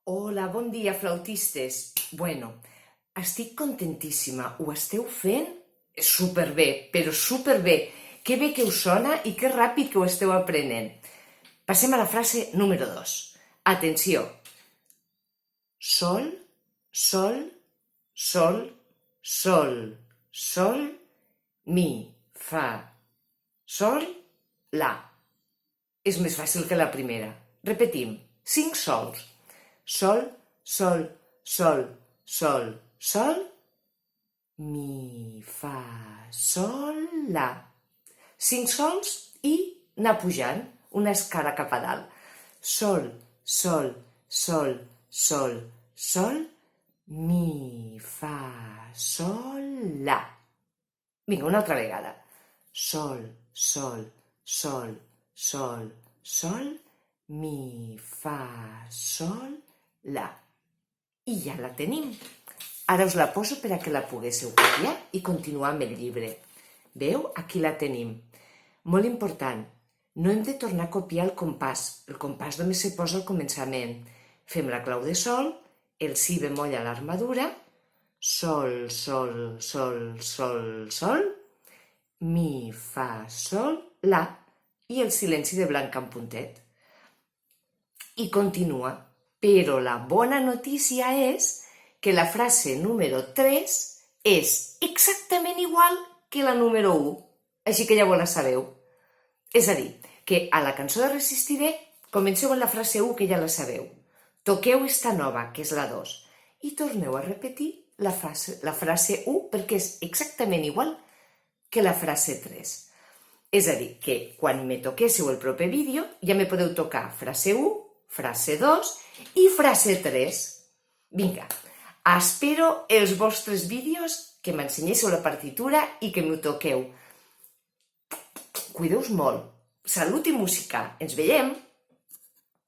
Hola, bon dia, flautistes. Bueno, estic contentíssima. Ho esteu fent superbé, però superbé. Que bé que us sona i que ràpid que ho esteu aprenent. Passem a la frase número 2. Atenció. Sol, sol, sol, sol, sol, mi, fa, sol, la. És més fàcil que la primera. Repetim. 5 sols. Sol, sol, sol, sol, sol, mi, fa, sol, la. 5 sols i anar pujant, una escala cap a dalt. Sol, sol, sol, sol, sol, mi, fa, sol, la. Vinga, una altra vegada. Sol, sol, sol, sol, sol, mi, fa, sol, la. I ja la tenim. Ara us la poso per a que la poguéssiu copiar i continuar amb el llibre. Veu? Aquí la tenim. Molt important, no hem de tornar a copiar el compàs. El compàs només se posa al començament. Fem la clau de sol, el si bemoll a l'armadura, sol, sol, sol, sol, sol, mi, fa, sol, la, i el silenci de blanc en puntet. I continua. Però la bona notícia és que la frase número 3 és exactament igual que la número 1. Així que ja vos la sabeu. És a dir, que a la cançó de Resistiré comenceu amb la frase 1 que ja la sabeu. Toqueu esta nova, que és la 2, i torneu a repetir la frase 1 perquè és exactament igual que la frase 3. És a dir, que quan me toquéssiu el proper vídeo ja me podeu tocar frase 1, frase 2 i frase 3. Vinga, espero els vostres vídeos, que m'ensenyéssiu la partitura i que m'ho toqueu. Cuideu-vos molt. Salut i música. Ens veiem!